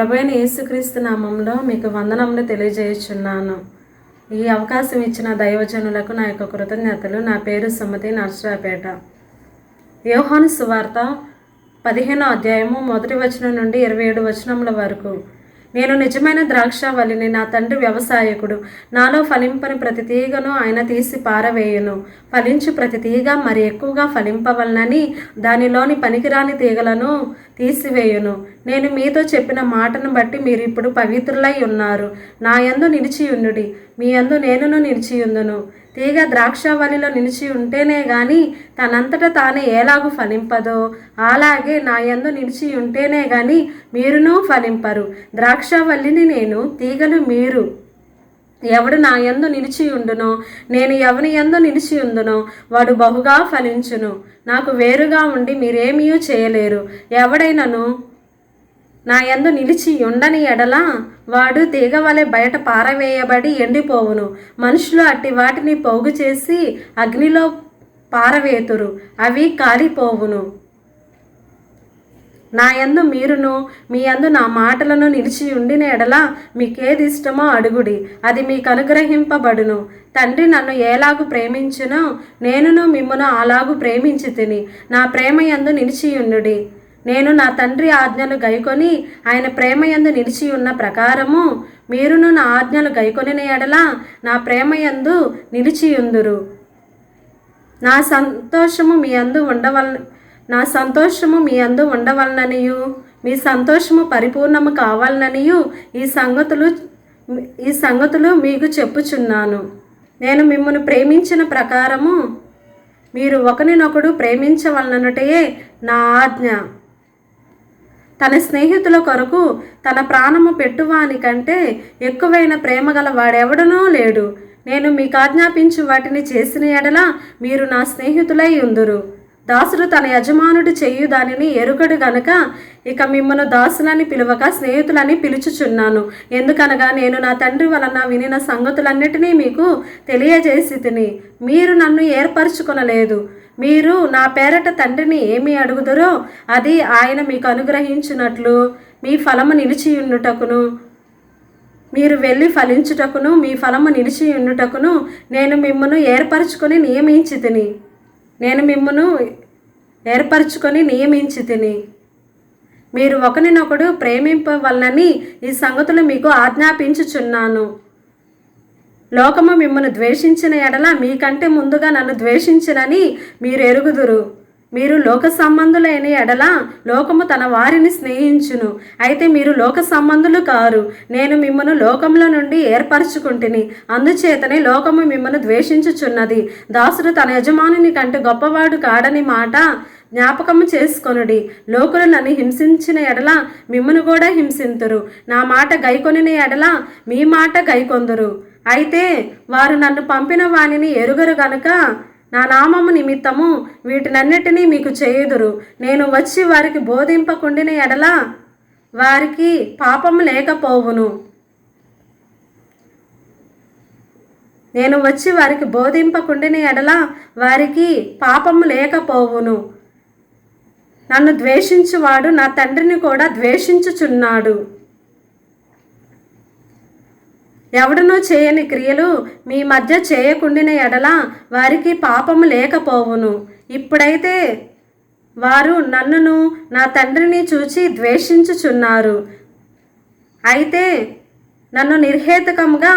ప్రభువైన యేసుక్రీస్తు నామంలో మీకు వందనములు తెలియజేయుచున్నాను. ఈ అవకాశం ఇచ్చిన దైవజనులకు నా యొక్క కృతజ్ఞతలు. నా పేరు సుమతి, నర్సరాపేట. యోహాను సువార్త 15వ అధ్యాయము 1వ వచనం నుండి 27 వచనముల వరకు. నేను నిజమైన ద్రాక్షావల్లిని, నా తండ్రి వ్యవసాయకుడు. నాలో ఫలింపని ప్రతి తీగను ఆయన తీసి పారవేయును. ఫలించు ప్రతి తీగ మరి ఎక్కువగా ఫలింపవలనని దానిలోని పనికిరాని తీగలను తీసివేయును. నేను మీతో చెప్పిన మాటను బట్టి మీరు ఇప్పుడు పవిత్రులై ఉన్నారు. నా యందు నిలిచియుండుడి, మీ యందు నేనును నిలిచియుందును. తీగ ద్రాక్షావల్లిలో నిలిచి ఉంటేనే గాని తనంతట తానే ఎలాగూ ఫలింపదో, అలాగే నా యందు నిలిచి ఉంటేనే గాని మీరును ఫలింపరు. ద్రాక్షావల్లిని నేను, తీగలు మీరు. ఎవడు నా యందు నిలిచి ఉండునో, నేను ఎవని యందు నిలిచి ఉందునో వాడు బహుగా ఫలించును. నాకు వేరుగా ఉండి మీరేమీ చేయలేరు. ఎవడైనను నా యందు నిలిచి ఉండని ఎడల వాడు తీగ వలె బయట పారవేయబడి ఎండిపోవును. మనుషులు అట్టి వాటిని పోగు చేసి అగ్నిలో పారవేతురు, అవి కాలిపోవును. నా యందు మీరును, మీ యందు నా మాటలను నిలిచి ఉండిన ఎడల మీకేది ఇష్టమో అడుగుడి, అది మీకు అనుగ్రహింపబడును. తండ్రి నన్ను ఎలాగు ప్రేమించునో నేనును మిమ్మును అలాగు ప్రేమించి తిని, నా ప్రేమ యందు నిలిచియుండుడి. నేను నా తండ్రి ఆజ్ఞలు గైకొని ఆయన ప్రేమ యందు నిలిచి ఉన్న ప్రకారము మీరును నా ఆజ్ఞలు గైకొనిన ఎడల నా ప్రేమ యందు నిలిచియుందురు. నా సంతోషము మీ యందు ఉండవలననియు మీ సంతోషము పరిపూర్ణము కావాలననియు ఈ సంగతులు మీకు చెప్పుచున్నాను. నేను మిమ్మల్ని ప్రేమించిన ప్రకారము మీరు ఒకరినొకడు ప్రేమించవలనటయే నా ఆజ్ఞ. తన స్నేహితుల కొరకు తన ప్రాణము పెట్టువాని కంటే ఎక్కువైన ప్రేమ గల వాడెవడనూ లేడు. నేను మీకు ఆజ్ఞాపించు వాటిని చేసిన ఎడల మీరు నా స్నేహితులై ఉందురు. దాసుడు తన యజమానుడు చేయు దానిని ఎరుగడు గనుక ఇక మిమ్మను దాసులని పిలువక స్నేహితులని పిలుచుచున్నాను. ఎందుకనగా నేను నా తండ్రి వలన వినిన సంగతులన్నిటినీ మీకు తెలియజేసి తిని, మీరు నన్ను ఏర్పరచుకొనలేదు. మీరు నా పేరట తండ్రిని ఏమి అడుగుదరో అది ఆయన మీకు అనుగ్రహించినట్లు మీ ఫలము నిలిచియుండుటకును, మీరు వెళ్ళి ఫలించుటకును, మీ ఫలము నిలిచియుండుటకును నేను మిమ్మను ఏర్పరచుకొని నియమించి తిని. మీరు ఒకరినొకడు ప్రేమింపవలనని ఈ సంగతులు మీకు ఆజ్ఞాపించుచున్నాను. లోకము మిమ్మల్ని ద్వేషించిన ఎడల మీకంటే ముందుగా నన్ను ద్వేషించినని మీరు ఎరుగుదురు. మీరు లోక సంబంధులైన ఎడల లోకము తన వారిని స్నేహించును. అయితే మీరు లోక సంబంధులు కారు, నేను మిమ్మను లోకముల నుండి ఏర్పరచుకుంటుని. అందుచేతనే లోకము మిమ్మను ద్వేషించుచున్నది. దాసుడు తన యజమానుని కంటే గొప్పవాడు కాడని మాట జ్ఞాపకము చేసుకొనుడి. లోకులు నన్ను హింసించిన ఎడల మిమ్మను కూడా హింసింతురు. నా మాట గైకొనిన ఎడల మీ మాట గైకొందురు. అయితే వారు నన్ను పంపిన వానిని ఎరుగరు గనుక నా నామము నిమిత్తము వీటినన్నిటినీ మీకు చేయుదురు. నేను వచ్చి వారికి బోధింపకుండిన ఎడల వారికి పాపము లేకపోవును. నన్ను ద్వేషించువాడు నా తండ్రిని కూడా ద్వేషించుచున్నాడు. ఎవడనూ చేయని క్రియలు మీ మధ్య చేయకుండిన ఎడల వారికి పాపము లేకపోవును. ఇప్పుడైతే వారు నన్నును నా తండ్రిని చూచి ద్వేషించుచున్నారు. అయితే నన్ను నిర్హేతుకముగా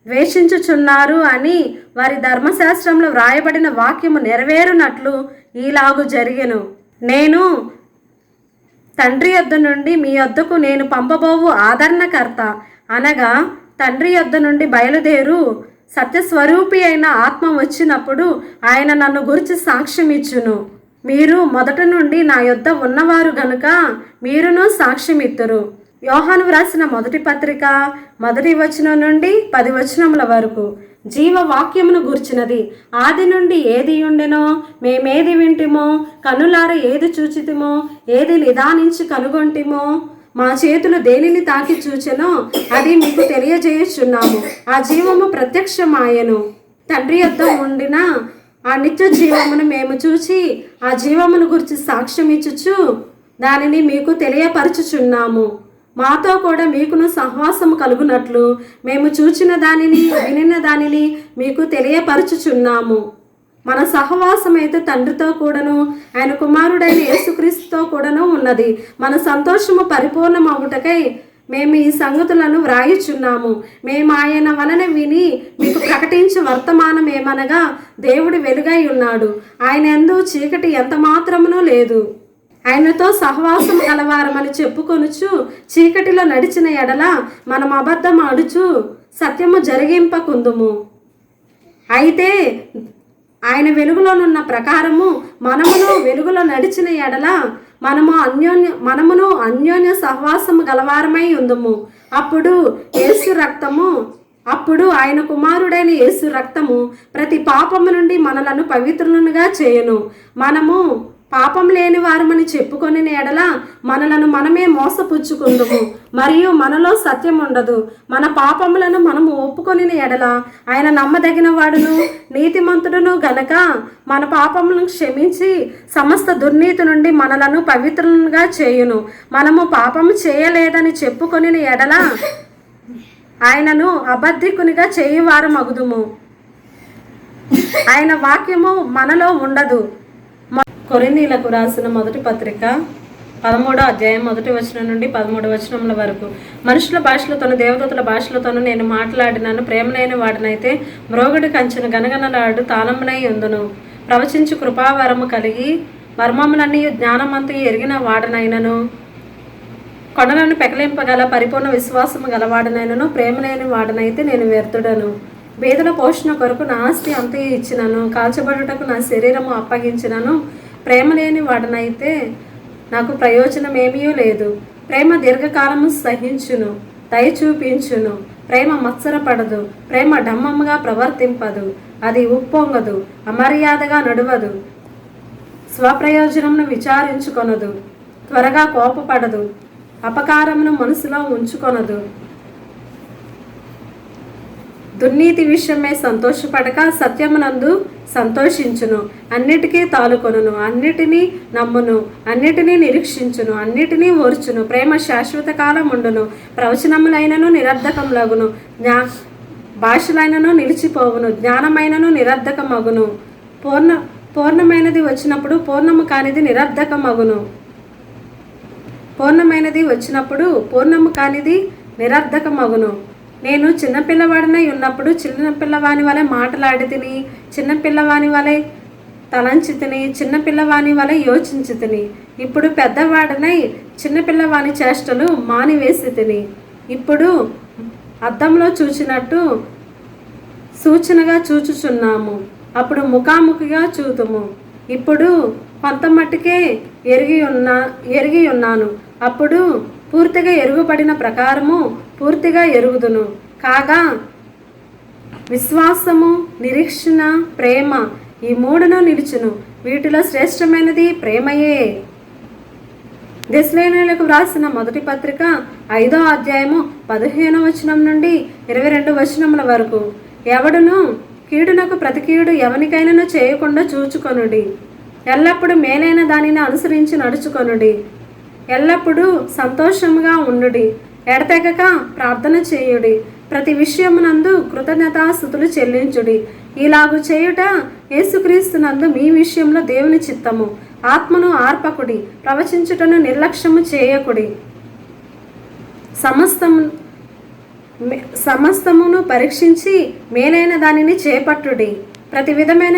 ద్వేషించుచున్నారు అని వారి ధర్మశాస్త్రంలో వ్రాయబడిన వాక్యము నెరవేరునట్లు ఈలాగు జరిగెను. నేను తండ్రి యొద్ద నుండి మీ యొద్దకు నేను పంపబోవు ఆదరణకర్త అనగా తండ్రి యొద్ద నుండి బయలుదేరు సత్యస్వరూపి అయిన ఆత్మ వచ్చినప్పుడు ఆయన నన్ను గురించి సాక్ష్యం ఇచ్చును. మీరు మొదట నుండి నా యొద్ద ఉన్నవారు గనుక మీరును సాక్ష్యమిత్తురు. యోహాను వ్రాసిన మొదటి పత్రిక 1వ వచనం నుండి 10 వచనముల వరకు. జీవవాక్యమును గూర్చినది. ఆది నుండి ఏది ఉండెనో, మేమేది వింటిమో, కనులార ఏది చూచితిమో, ఏది నిదానించి కనుగొంటిమో, మా చేతులు దేనిని తాకి చూచెనో అది మీకు తెలియజేయుచున్నాము. ఆ జీవము ప్రత్యక్షమాయెను. తండ్రి యొద్ద ఉండిన ఆ నిత్య జీవమును మేము చూచి ఆ జీవమును గురించి సాక్ష్యం ఇచ్చుచు దానిని మీకు తెలియపరచుచున్నాము. మాతో కూడా మీకును సహవాసము కలుగునట్లు మేము చూచిన దానిని వినిన దానిని మీకు తెలియపరచుచున్నాము. మన సహవాసం అయితే తండ్రితో కూడాను ఆయన కుమారుడైన యేసుక్రీస్తుతో కూడాను ఉన్నది. మన సంతోషము పరిపూర్ణమవుటకై మేము ఈ సంగతులను వ్రాయుచున్నాము. మేము ఆయన వలన విని మీకు ప్రకటించే వర్తమానం ఏమనగా, దేవుడు వెలుగై ఉన్నాడు, ఆయన యందు చీకటి ఎంత మాత్రమునూ లేదు. ఆయనతో సహవాసం గలవారమని చెప్పుకొనుచు చీకటిలో నడిచిన ఎడల మనం అబద్ధం ఆడుచు సత్యము జరిగింపకుందుము. అయితే ఆయన వెలుగులోనున్న ప్రకారము మనమును వెలుగులో నడిచిన ఎడల మనమును అన్యోన్య సహవాసము గలవారమై ఉందుము. అప్పుడు ఆయన కుమారుడైన యేసు రక్తము ప్రతి పాపము నుండి మనలను పవిత్రులుగా చేయును. మనము పాపం లేని వారమని చెప్పుకొని ఎడల మనలను మనమే మోసపుచ్చుకుందుము, మరియు మనలో సత్యం ఉండదు. మన పాపములను మనము ఒప్పుకొని ఎడల ఆయన నమ్మదగిన వాడును నీతిమంతుడును గనక మన పాపములను క్షమించి సమస్త దుర్నీతి నుండి మనలను పవిత్రులుగా చేయును. మనము పాపము చేయలేదని చెప్పుకొని ఎడల ఆయనను అబద్ధికునిగా చేయువారమగుదుము, ఆయన వాక్యము మనలో ఉండదు. కొరింథీయులకు రాసిన మొదటి పత్రిక 13వ అధ్యాయం 1వ వచనం నుండి 13వ వచనముల వరకు. మనుషుల భాషలతోను దేవదూతల భాషలతోనూ నేను మాట్లాడినాను, ప్రేమనైన వాడినైతే మ్రోగుడి కంచెను గనగనలాడు తాళమునై ఉందును. ప్రవచించు కృపావరము కలిగి మర్మములన్నీ జ్ఞానమంతయు ఎరిగిన వాడనైనను, కొండలను పెకలింపగల పరిపూర్ణ విశ్వాసము గలవాడనైనను, ప్రేమలేని వాడనైతే నేను వ్యర్థుడను. బీదల పోషణ కొరకు నా ఆస్తి అంతయు ఇచ్చినను, కాల్చబడుటకు నా శరీరము అప్పగించినను, ప్రేమ లేని వాడనైతే నాకు ప్రయోజనం ఏమీ లేదు. ప్రేమ దీర్ఘకాలము సహించును, దయ చూపించును. ప్రేమ మత్సరపడదు, ప్రేమ డమ్మముగా ప్రవర్తింపదు, అది ఉప్పొంగదు, అమర్యాదగా నడువదు, స్వప్రయోజనమును విచారించుకొనదు, త్వరగా కోపపడదు, అపకారమును మనసులో ఉంచుకొనదు, దుర్నీతి విషయమై సంతోషపడక సత్యమునందు సంతోషించును, అన్నిటికీ తాలుకొనును, అన్నిటినీ నమ్మును, అన్నిటినీ నిరీక్షించును, అన్నిటినీ ఓర్చును. ప్రేమ శాశ్వత కాలం ఉండును. ప్రవచనములైనను నిరర్ధకములగును, భాషలైనను నిలిచిపోవును, జ్ఞానమైనను నిరర్ధకమగును. పూర్ణమైనది వచ్చినప్పుడు పూర్ణము కానిది నిరర్ధకమగును. పూర్ణమైనది వచ్చినప్పుడు పూర్ణము కానిది నిరర్ధకమగును. నేను చిన్నపిల్లవాడినై ఉన్నప్పుడు చిన్నపిల్లవాని వలె మాట్లాడి తిని, చిన్నపిల్లవాని వలె తలంచి తిని, చిన్నపిల్లవాని వలె యోచించి తిని. ఇప్పుడు పెద్దవాడినై చిన్నపిల్లవాని చేష్టలు మానివేసి తిని. ఇప్పుడు అద్దంలో చూచినట్టు సూచనగా చూచుచున్నాము, అప్పుడు ముఖాముఖిగా చూతుము. ఇప్పుడు కొంత మట్టుకే ఎరిగి ఉన్నాను, అప్పుడు పూర్తిగా ఎరుగుపడిన ప్రకారము పూర్తిగా ఎరుగుదును. కాగా విశ్వాసము, నిరీక్షణ, ప్రేమ ఈ మూడును నిలుచును. వీటిలో శ్రేష్టమైనది ప్రేమయే. దెస్సలోనికీయులకు వ్రాసిన మొదటి పత్రిక 5వ అధ్యాయము 15వ వచనం నుండి 22 వచనముల వరకు. ఎవడును కీడునకు ప్రతి కీడు ఎవనికైనాను చేయకుండా చూచుకొనుడి. ఎల్లప్పుడూ మేలైన దానిని అనుసరించి నడుచుకొనుడి. ఎల్లప్పుడూ సంతోషముగా ఉండుడి. ఎడతెగక ప్రార్థన చేయుడి. ప్రతి విషయమునందు కృతజ్ఞతాస్తుతులు చెల్లించుడి. ఇలాగు చేయుట యేసుక్రీస్తునందు మీ విషయంలో దేవుని చిత్తము. ఆత్మను ఆర్పకుడి, ప్రవచించుటను నిర్లక్ష్యము చేయకుడి. సమస్తమును పరీక్షించి మేలైన దానిని చేపట్టుడి. ప్రతి విధమైన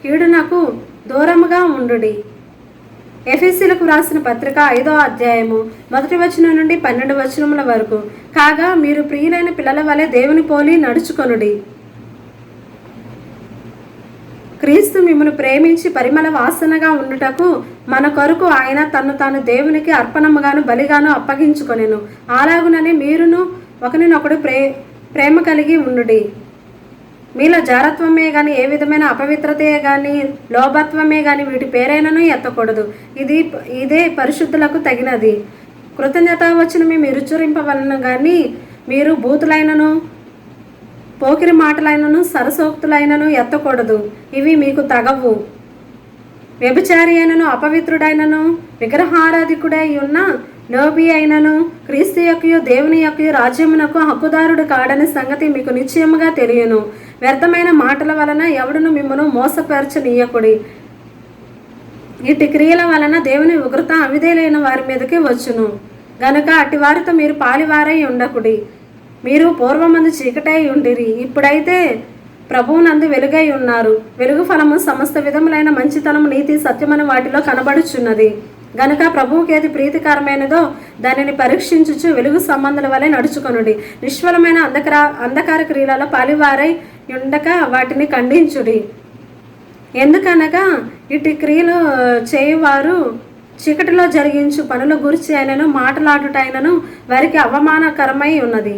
కీడునకు దూరముగా ఉండుడి. ఎఫెసీయులకు వ్రాసిన పత్రిక 5వ అధ్యాయము 1వ వచనం నుండి 12 వచనముల వరకు. కాగా మీరు ప్రియులైన పిల్లల వలె దేవుని పోలి నడుచుకొనుడి. క్రీస్తు మిమ్మల్ని ప్రేమించి పరిమళ వాసనగా ఉండుటకు మన కొరకు ఆయన తన్ను తాను దేవునికి అర్పణముగాను బలిగాను అప్పగించుకొనెను. అలాగుననే మీరును ఒకరినొకడు ప్రేమ కలిగి ఉండుడి. మీలో జారత్వమే కానీ ఏ విధమైన అపవిత్రతే కానీ లోభత్వమే కానీ వీటి పేరైనను ఎత్తకూడదు. ఇదే పరిశుద్ధులకు తగినది. కృతజ్ఞత వచ్చిన మేము రుచురింపవలను కానీ మీరు బూతులైనను పోకిరి మాటలైనను సరసోక్తులైనను ఎత్తకూడదు. ఇవి మీకు తగవు. వ్యభిచారి అయినను, అపవిత్రుడైనను, విగ్రహారాధికుడై ఉన్న లోబి అయినను క్రీస్తు యొక్కయు దేవుని యొక్కయు రాజ్యమునకు హక్కుదారుడు కాడని సంగతి మీకు నిశ్చయముగా తెలియను. వ్యర్థమైన మాటల వలన ఎవడును మిమ్మను మోసపరచనీయకుడి. ఇటు క్రియల వలన దేవుని ఉగ్రత అవిధేయులైన వారి మీదకి వచ్చును. గనుక అట్టి వారితో మీరు పాలివారై ఉండకుడి. మీరు పూర్వమందు చీకటై ఉండిరి, ఇప్పుడైతే ప్రభువునందు వెలుగై ఉన్నారు. వెలుగు ఫలము సమస్త విధములైన మంచితనము, నీతి, సత్యమని వాటిలో కనబడుచున్నది. గనుక ప్రభువుకి ఏది ప్రీతికరమైనదో దానిని పరీక్షించుచు వెలుగు సంబంధుల వలె నడుచుకొనుడి. నిష్ఫలమైన అంధకార క్రియలలో పాలివారై ఉండక వాటిని ఖండించుడి. ఎందుకనగా ఇటు క్రియలు చేయువారు చీకటిలో జరిగించు పనుల గురించి అయినను మాటలాడుటైనను వారికి అవమానకరమై ఉన్నది.